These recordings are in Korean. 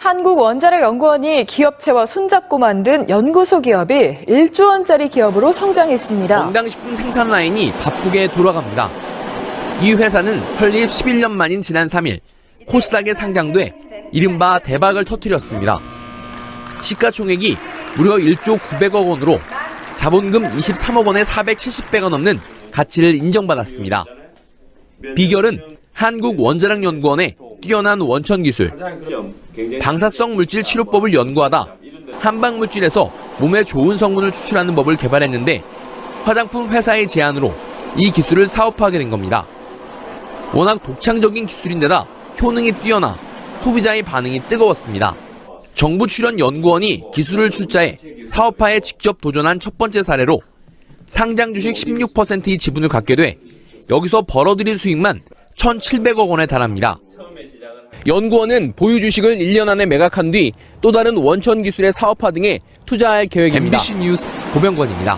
한국원자력연구원이 기업체와 손잡고 만든 연구소 기업이 1조 원짜리 기업으로 성장했습니다. 건강식품 생산 라인이 바쁘게 돌아갑니다. 이 회사는 설립 11년 만인 지난 3일 코스닥에 상장돼 이른바 대박을 터뜨렸습니다. 시가총액이 무려 1조 900억 원으로 자본금 23억 원에 470배가 넘는 가치를 인정받았습니다. 비결은 한국원자력연구원의 뛰어난 원천기술, 방사성 물질 치료법을 연구하다 한방물질에서 몸에 좋은 성분을 추출하는 법을 개발했는데 화장품 회사의 제안으로 이 기술을 사업화하게 된 겁니다. 워낙 독창적인 기술인데다 효능이 뛰어나 소비자의 반응이 뜨거웠습니다. 정부 출연 연구원이 기술을 출자해 사업화에 직접 도전한 첫 번째 사례로 상장 주식 16%의 지분을 갖게 돼 여기서 벌어들인 수익만 1,700억 원에 달합니다. 연구원은 보유 주식을 1년 안에 매각한 뒤 또 다른 원천 기술의 사업화 등에 투자할 계획입니다. MBC 뉴스 고병권입니다.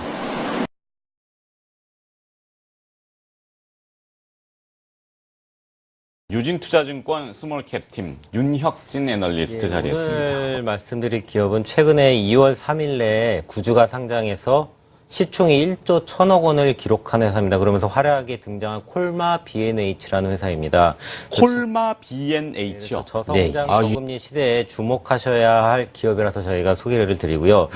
유진투자증권 스몰캡팀 윤혁진 애널리스트 자리했습니다. 오늘 말씀드릴 기업은 최근에 2월 3일 내에 구주가 상장해서 시총이 1조 1천억 원을 기록한 회사입니다. 그러면서 화려하게 등장한 콜마 B&H라는 회사입니다. 콜마 B&H요? 저성장 저금리 시대에 주목하셔야 할 기업이라서 저희가 소개를 드리고요.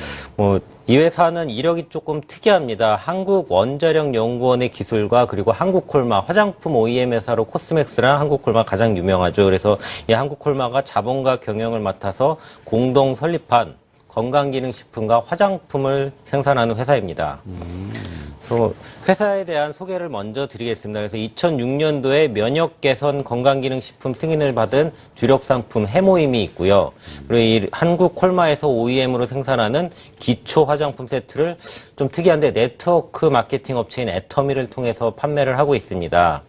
이 회사는 이력이 조금 특이합니다. 한국원자력연구원의 기술과 그리고 한국콜마, 화장품 OEM 회사로 코스맥스랑 한국콜마 가장 유명하죠. 그래서 이 한국콜마가 자본과 경영을 맡아서 공동 설립한 건강기능식품과 화장품을 생산하는 회사입니다. 회사에 대한 소개를 먼저 드리겠습니다. 그래서 2006년도에 면역 개선 건강기능식품 승인을 받은 주력 상품 해모임이 있고요. 그리고 이 한국 콜마에서 OEM으로 생산하는 기초 화장품 세트를 좀 특이한데 네트워크 마케팅 업체인 애터미를 통해서 판매를 하고 있습니다.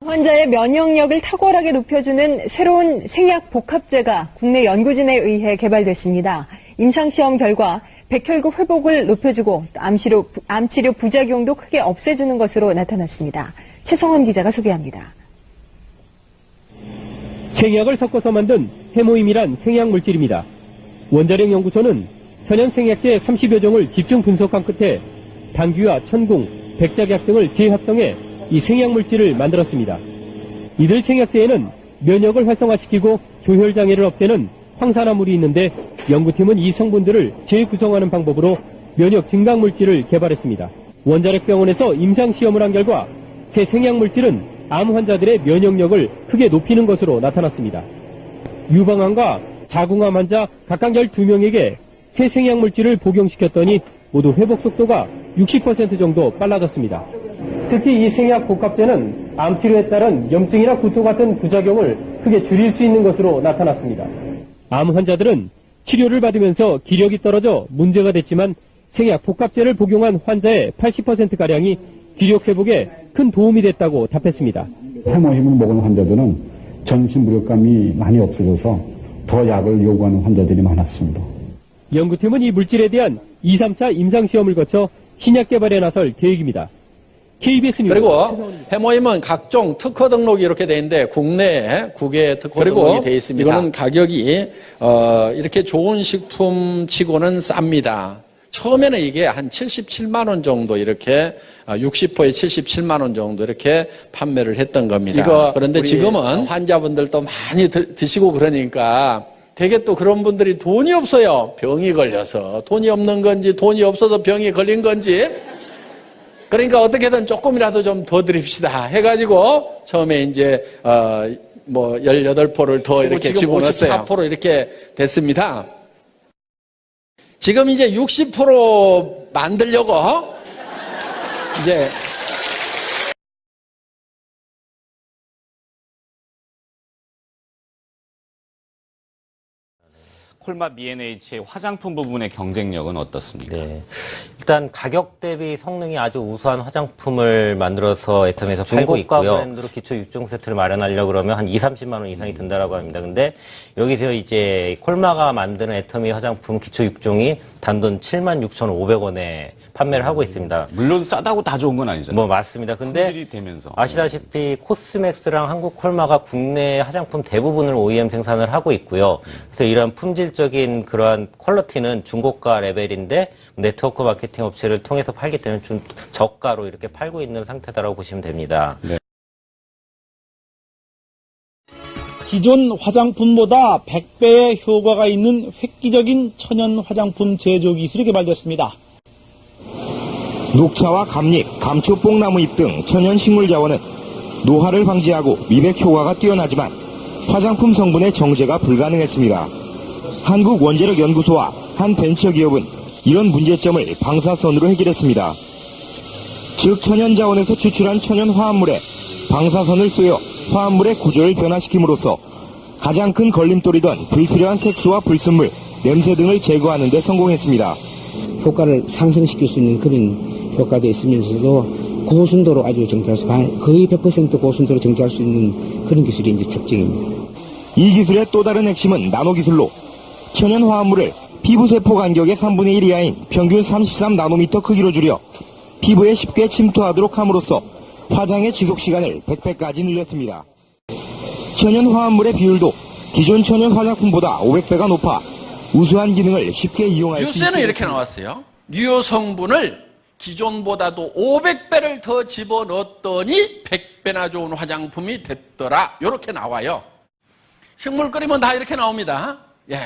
환자의 면역력을 탁월하게 높여주는 새로운 생약 복합제가 국내 연구진에 의해 개발됐습니다. 임상시험 결과 백혈구 회복을 높여주고 암치료 부작용도 크게 없애주는 것으로 나타났습니다. 최성원 기자가 소개합니다. 생약을 섞어서 만든 해모임이란 생약물질입니다. 원자력연구소는 천연 생약제 30여 종을 집중 분석한 끝에 당귀와 천궁, 백작약 등을 재합성해 이 생약물질을 만들었습니다. 이들 생약제에는 면역을 활성화시키고 조혈장애를 없애는 황산화물이 있는데 연구팀은 이 성분들을 재구성하는 방법으로 면역 증강물질을 개발했습니다. 원자력병원에서 임상시험을 한 결과 새 생약물질은 암 환자들의 면역력을 크게 높이는 것으로 나타났습니다. 유방암과 자궁암 환자 각각 12명에게 새 생약물질을 복용시켰더니 모두 회복 속도가 60% 정도 빨라졌습니다. 특히 이 생약 복합제는 암치료에 따른 염증이나 구토 같은 부작용을 크게 줄일 수 있는 것으로 나타났습니다. 암 환자들은 치료를 받으면서 기력이 떨어져 문제가 됐지만 생약 복합제를 복용한 환자의 80%가량이 기력 회복에 큰 도움이 됐다고 답했습니다. 해모임을 먹은 환자들은 전신 무력감이 많이 없어져서 더 약을 요구하는 환자들이 많았습니다. 연구팀은 이 물질에 대한 2, 3차 임상시험을 거쳐 신약 개발에 나설 계획입니다. KBS 뉴스. 그리고 해모임은 각종 특허 등록이 이렇게 돼 있는데 국내에 9개 특허 등록이 돼 있습니다. 이거는 가격이 이렇게 좋은 식품치고는 쌉니다. 처음에는 이게 한 77만 원 정도 이렇게 60호에 77만 원 정도 이렇게 판매를 했던 겁니다. 그런데 지금은 환자분들도 많이 드시고 그러니까 되게 또 그런 분들이 돈이 없어요. 병이 걸려서 돈이 없는 건지 돈이 없어서 병이 걸린 건지 그러니까 어떻게든 조금이라도 좀 더 드립시다 해가지고 처음에 이제 18포를 더 이렇게 집어넣었어요. 54포로 이렇게 됐습니다. 지금 이제 60% 만들려고 이제 콜마 B&H의 화장품 부분의 경쟁력은 어떻습니까? 네. 일단 가격 대비 성능이 아주 우수한 화장품을 만들어서 애텀에서 팔고 있고요. 중고가 브랜드로 기초 6종 세트를 마련하려고 그러면 한 2, 30만 원 이상이 든다라고 합니다. 근데 여기서 이제 콜마가 만드는 애터미 화장품 기초 6종이 단돈 76,500원에 판매를 하고 있습니다. 물론 싸다고 다 좋은 건 아니잖아요. 뭐 맞습니다. 근데 품질이 되면서. 아시다시피 코스맥스랑 한국콜마가 국내 화장품 대부분을 OEM 생산을 하고 있고요. 그래서 이러한 품질적인 그러한 퀄리티는 중고가 레벨인데 네트워크 마케팅 업체를 통해서 팔기 때문에 좀 저가로 이렇게 팔고 있는 상태다라고 보시면 됩니다. 네. 기존 화장품보다 100배의 효과가 있는 획기적인 천연 화장품 제조 기술이 개발됐습니다. 녹차와 감잎, 감초, 뽕나무 잎 등 천연 식물 자원은 노화를 방지하고 미백 효과가 뛰어나지만 화장품 성분의 정제가 불가능했습니다. 한국원자력연구소와 한 벤처기업은 이런 문제점을 방사선으로 해결했습니다. 즉 천연 자원에서 추출한 천연 화합물에 방사선을 쏘여 화합물의 구조를 변화시킴으로써 가장 큰 걸림돌이던 불필요한 색소와 불순물, 냄새 등을 제거하는 데 성공했습니다. 효과를 상승시킬 수 있는 그런 효과도 있으면서도 고순도로 아주 정제할 수, 거의 100% 고순도로 정제할 수 있는 그런 기술이 이제 특징입니다. 이 기술의 또 다른 핵심은 나노기술로 천연 화합물을 피부세포 간격의 3분의 1 이하인 평균 33나노미터 크기로 줄여 피부에 쉽게 침투하도록 함으로써 화장의 지속시간을 100배까지 늘렸습니다. 천연 화합물의 비율도 기존 천연 화장품보다 500배가 높아 우수한 기능을 쉽게 이용할 수 있습니다. 뉴스에는 이렇게 나왔어요. 유효 성분을 기존보다도 500배를 더 집어넣었더니 100배나 좋은 화장품이 됐더라. 이렇게 나와요. 식물 끓이면 다 이렇게 나옵니다. 예.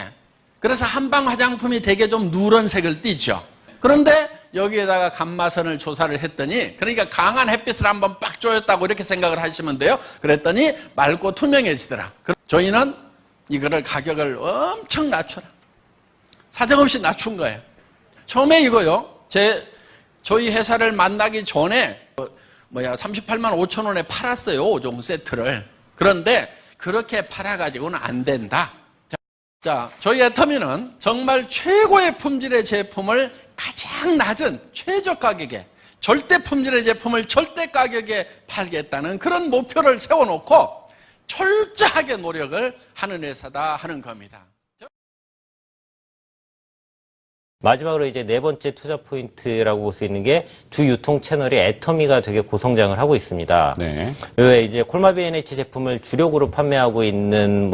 그래서 한방 화장품이 되게 좀 누런색을 띠죠. 그런데 여기에다가 감마선을 조사를 했더니, 그러니까 강한 햇빛을 한번 빡 쬐었다고 이렇게 생각을 하시면 돼요. 그랬더니 맑고 투명해지더라. 저희는 이거를 가격을 엄청 낮춰라. 사정없이 낮춘 거예요. 처음에 이거요. 저희 회사를 만나기 전에 38만 5천 원에 팔았어요. 5종 세트를. 그런데 그렇게 팔아가지고는 안 된다. 자, 저희 애터미는 정말 최고의 품질의 제품을 가장 낮은 최저 가격에, 절대 품질의 제품을 절대 가격에 팔겠다는 그런 목표를 세워놓고 철저하게 노력을 하는 회사다 하는 겁니다. 마지막으로 이제 네 번째 투자 포인트라고 볼 수 있는 게 주 유통 채널이 애터미가 되게 고성장을 하고 있습니다. 네. 왜 이제 콜마 B&H 제품을 주력으로 판매하고 있는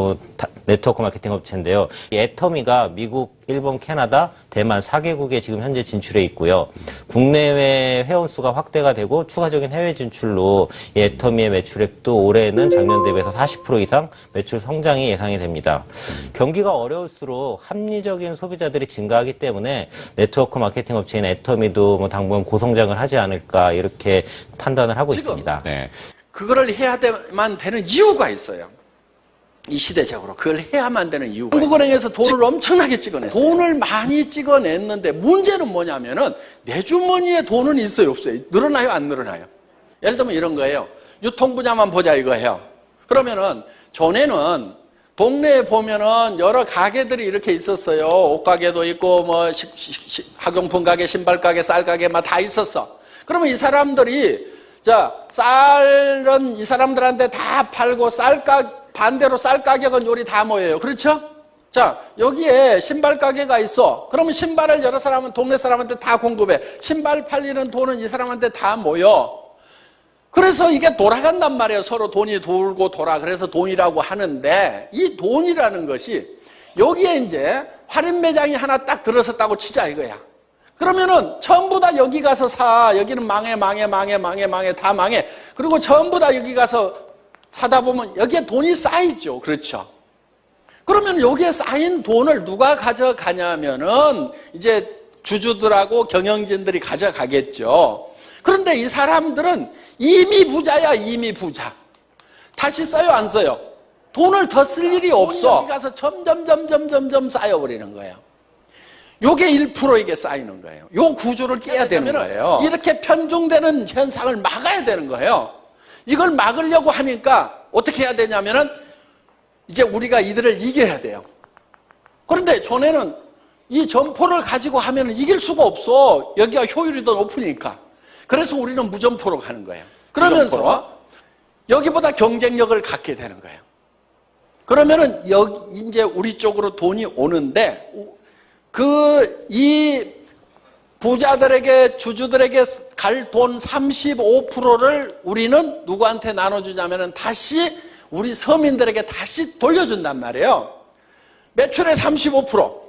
네트워크 마케팅 업체인데요. 이 애터미가 미국, 일본, 캐나다, 대만 4개국에 지금 현재 진출해 있고요. 국내외 회원수가 확대가 되고 추가적인 해외 진출로 이 애터미의 매출액도 올해는 작년 대비해서 40% 이상 매출 성장이 예상이 됩니다. 경기가 어려울수록 합리적인 소비자들이 증가하기 때문에 네트워크 마케팅 업체인 애터미도 당분간 고성장을 하지 않을까 이렇게 판단을 하고 있습니다. 네. 그거를 해야만 되는 이유가 있어요. 이 시대적으로 그걸 해야만 되는 이유가 한국은행에서 돈을 엄청나게 찍어냈어요. 돈을 많이 찍어냈는데 문제는 뭐냐면은 내 주머니에 돈은 있어요, 없어요? 늘어나요, 안 늘어나요? 예를 들면 이런 거예요. 유통 분야만 보자 이거예요. 그러면은 전에는 동네에 보면은 여러 가게들이 이렇게 있었어요. 옷가게도 있고 학용품 가게, 신발 가게, 쌀 가게 막 다 있었어. 그러면 이 사람들이 쌀은 이 사람들한테 다 팔고 반대로 쌀 가격은 요리 다 모여요. 그렇죠? 자, 여기에 신발 가게가 있어. 그러면 신발을 여러 사람은 동네 사람한테 다 공급해. 신발 팔리는 돈은 이 사람한테 다 모여. 그래서 이게 돌아간단 말이에요. 서로 돈이 돌고 돌아. 그래서 돈이라고 하는데 이 돈이라는 것이 여기에 이제 할인 매장이 하나 딱 들어섰다고 치자 이거야. 그러면은 전부 다 여기 가서 사. 여기는 망해 다 망해. 그리고 전부 다 여기 가서 사다 보면 여기에 돈이 쌓이죠. 그렇죠? 그러면 여기에 쌓인 돈을 누가 가져가냐면은 이제 주주들하고 경영진들이 가져가겠죠. 그런데 이 사람들은 이미 부자야, 이미 부자. 다시 써요, 안 써요? 돈을 더 쓸 일이 없어. 여기 가서 점점 쌓여버리는 거예요. 요게 1% 이게 쌓이는 거예요. 요 구조를 깨야 되는 거예요. 이렇게 편중되는 현상을 막아야 되는 거예요. 이걸 막으려고 하니까 어떻게 해야 되냐면은 이제 우리가 이들을 이겨야 돼요. 그런데 전에는 이 점포를 가지고 하면은 이길 수가 없어. 여기가 효율이 더 높으니까. 그래서 우리는 무점포로 가는 거예요. 그러면서 여기보다 경쟁력을 갖게 되는 거예요. 그러면은 여기 이제 우리 쪽으로 돈이 오는데 이 부자들에게, 주주들에게 갈 돈 35%를 우리는 누구한테 나눠주냐면은 다시 우리 서민들에게 다시 돌려준단 말이에요. 매출의 35%.